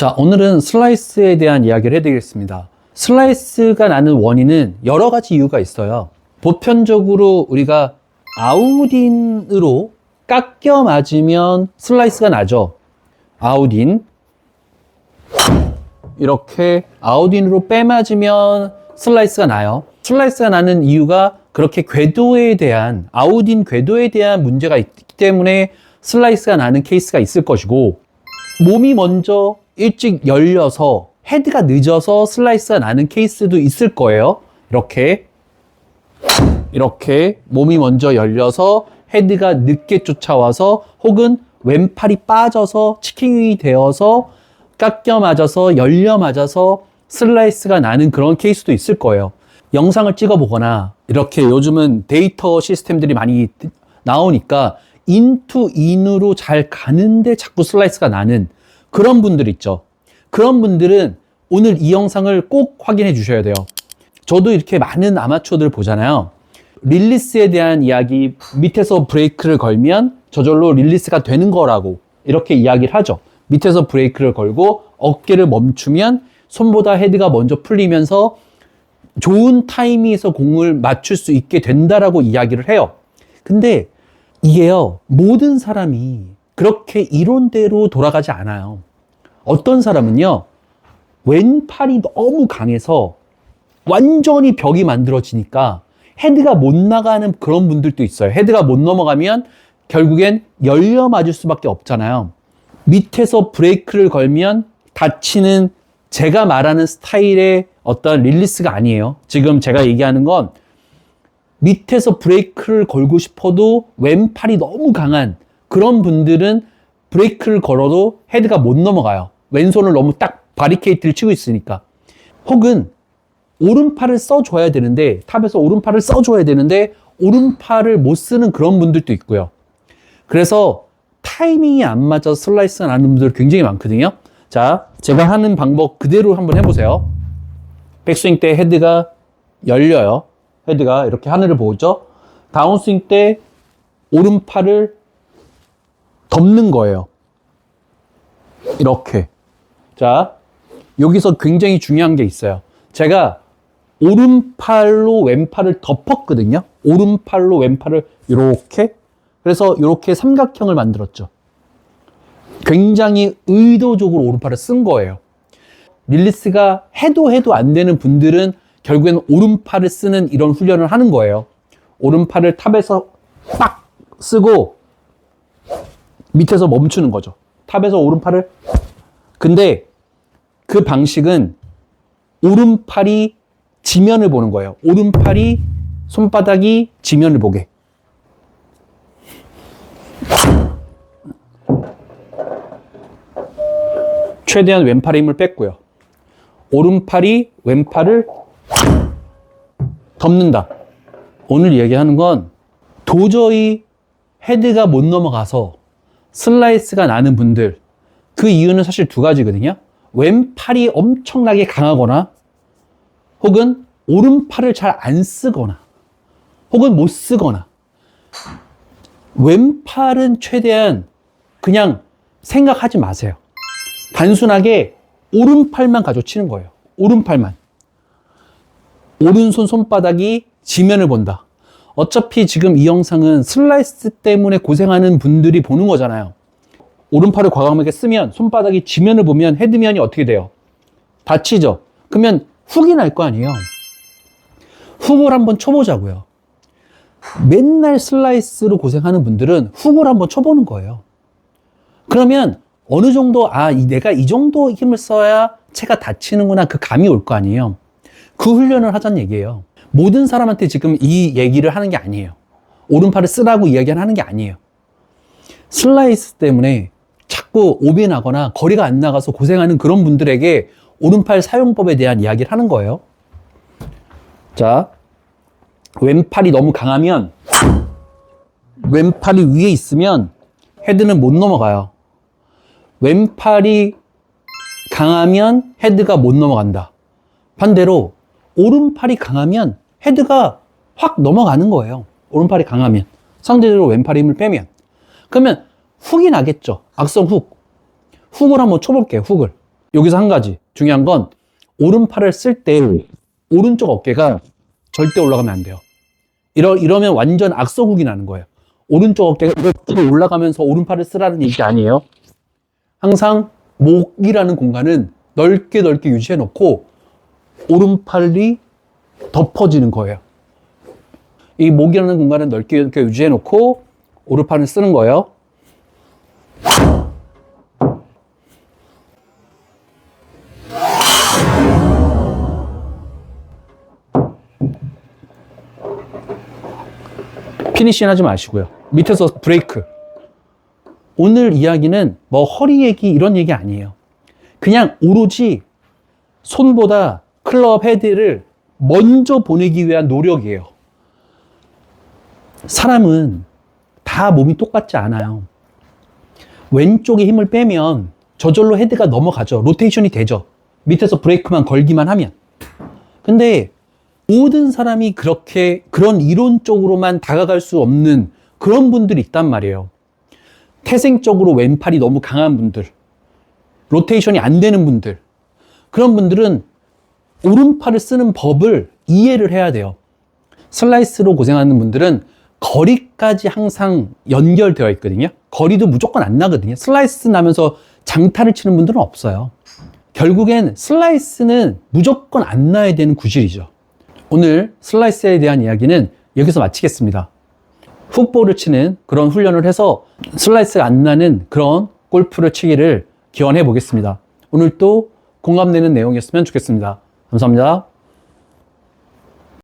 자, 오늘은 슬라이스에 대한 이야기를 해드리겠습니다. 슬라이스가 나는 원인은 여러 가지 이유가 있어요. 보편적으로 우리가 아웃인으로 깎여 맞으면 슬라이스가 나죠. 아웃인. 이렇게 아웃인으로 빼맞으면 슬라이스가 나요. 슬라이스가 나는 이유가 그렇게 궤도에 대한, 아웃인 궤도에 대한 문제가 있기 때문에 슬라이스가 나는 케이스가 있을 것이고, 몸이 먼저 일찍 열려서 헤드가 늦어서 슬라이스가 나는 케이스도 있을 거예요. 이렇게 몸이 먼저 열려서 헤드가 늦게 쫓아와서, 혹은 왼팔이 빠져서 치킨윙이 되어서 깎여 맞아서 열려 맞아서 슬라이스가 나는 그런 케이스도 있을 거예요. 영상을 찍어 보거나 이렇게 요즘은 데이터 시스템들이 많이 나오니까 인투 인으로 잘 가는데 자꾸 슬라이스가 나는 그런 분들 있죠. 그런 분들은 오늘 이 영상을 꼭 확인해 주셔야 돼요. 저도 이렇게 많은 아마추어들 보잖아요. 릴리스에 대한 이야기, 밑에서 브레이크를 걸면 저절로 릴리스가 되는 거라고 이렇게 이야기를 하죠. 밑에서 브레이크를 걸고 어깨를 멈추면 손보다 헤드가 먼저 풀리면서 좋은 타이밍에서 공을 맞출 수 있게 된다라고 이야기를 해요. 근데 이게요, 모든 사람이 그렇게 이론대로 돌아가지 않아요. 어떤 사람은요, 왼팔이 너무 강해서 완전히 벽이 만들어지니까 헤드가 못 나가는 그런 분들도 있어요. 헤드가 못 넘어가면 결국엔 열려 맞을 수밖에 없잖아요. 밑에서 브레이크를 걸면 다치는, 제가 말하는 스타일의 어떤 릴리스가 아니에요. 지금 제가 얘기하는 건 밑에서 브레이크를 걸고 싶어도 왼팔이 너무 강한 그런 분들은 브레이크를 걸어도 헤드가 못 넘어가요. 왼손을 너무 딱 바리케이트를 치고 있으니까. 혹은 오른팔을 써줘야 되는데, 탑에서 오른팔을 써줘야 되는데 오른팔을 못 쓰는 그런 분들도 있고요. 그래서 타이밍이 안 맞아서 슬라이스가 나는 분들 굉장히 많거든요. 자, 제가 하는 방법 그대로 한번 해보세요. 백스윙 때 헤드가 열려요. 헤드가 이렇게 하늘을 보죠. 다운스윙 때 오른팔을 덮는 거예요. 이렇게. 자, 여기서 굉장히 중요한 게 있어요. 제가 오른팔로 왼팔을 덮었거든요. 오른팔로 왼팔을 이렇게. 그래서 이렇게 삼각형을 만들었죠. 굉장히 의도적으로 오른팔을 쓴 거예요. 릴리스가 해도 안 되는 분들은 결국엔 오른팔을 쓰는 이런 훈련을 하는 거예요. 오른팔을 탑에서 빡 쓰고 밑에서 멈추는 거죠. 탑에서 오른팔을. 근데 그 방식은 오른팔이 지면을 보는 거예요. 오른팔이, 손바닥이 지면을 보게. 최대한 왼팔의 힘을 뺐고요. 오른팔이 왼팔을 덮는다. 오늘 얘기하는 건 도저히 헤드가 못 넘어가서 슬라이스가 나는 분들, 그 이유는 사실 두 가지거든요. 왼팔이 엄청나게 강하거나, 혹은 오른팔을 잘 안 쓰거나, 혹은 못 쓰거나. 왼팔은 최대한 그냥 생각하지 마세요. 단순하게 오른팔만 가지고 치는 거예요. 오른팔만. 오른손 손바닥이 지면을 본다. 어차피 지금 이 영상은 슬라이스 때문에 고생하는 분들이 보는 거잖아요. 오른팔을 과감하게 쓰면 손바닥이 지면을 보면 헤드면이 어떻게 돼요? 다치죠? 그러면 훅이 날 거 아니에요? 훅을 한번 쳐보자고요. 맨날 슬라이스로 고생하는 분들은 훅을 한번 쳐보는 거예요. 그러면 어느 정도, 내가 이 정도 힘을 써야 채가 다치는구나, 그 감이 올 거 아니에요. 그 훈련을 하자는 얘기예요. 모든 사람한테 지금 이 얘기를 하는 게 아니에요. 오른팔을 쓰라고 이야기하는 게 아니에요. 슬라이스 때문에 자꾸 오비 나거나 거리가 안 나가서 고생하는 그런 분들에게 오른팔 사용법에 대한 이야기를 하는 거예요. 자, 왼팔이 너무 강하면, 왼팔이 위에 있으면 헤드는 못 넘어가요. 왼팔이 강하면 헤드가 못 넘어간다. 반대로 오른팔이 강하면 헤드가 확 넘어가는 거예요. 오른팔이 강하면. 상대적으로 왼팔 힘을 빼면. 그러면 훅이 나겠죠. 악성 훅. 훅을 한번 쳐볼게요. 훅을. 여기서 한 가지 중요한 건 오른팔을 쓸 때 오른쪽 어깨가 절대 올라가면 안 돼요. 이러면 완전 악서국이 나는 거예요. 오른쪽 어깨가 이렇게 올라가면서 오른팔을 쓰라는 얘기 아니에요. 항상 목이라는 공간은 넓게 유지해 놓고 오른팔이 덮어지는 거예요. 이 목이라는 공간은 넓게 유지해 놓고 오른팔을 쓰는 거예요. 피니싱 하지 마시고요. 밑에서 브레이크. 오늘 이야기는 뭐 허리 얘기 이런 얘기 아니에요. 그냥 오로지 손보다 클럽 헤드를 먼저 보내기 위한 노력이에요. 사람은 다 몸이 똑같지 않아요. 왼쪽에 힘을 빼면 저절로 헤드가 넘어가죠. 로테이션이 되죠. 밑에서 브레이크만 걸기만 하면. 근데 모든 사람이 그런 이론적으로만 다가갈 수 없는 그런 분들이 있단 말이에요. 태생적으로 왼팔이 너무 강한 분들, 로테이션이 안 되는 분들, 그런 분들은 오른팔을 쓰는 법을 이해를 해야 돼요. 슬라이스로 고생하는 분들은 거리까지 항상 연결되어 있거든요. 거리도 무조건 안 나거든요. 슬라이스 나면서 장타를 치는 분들은 없어요. 결국엔 슬라이스는 무조건 안 나야 되는 구질이죠. 오늘 슬라이스에 대한 이야기는 여기서 마치겠습니다. 훅볼을 치는 그런 훈련을 해서 슬라이스가 안 나는 그런 골프를 치기를 기원해 보겠습니다. 오늘 또 공감되는 내용이었으면 좋겠습니다. 감사합니다.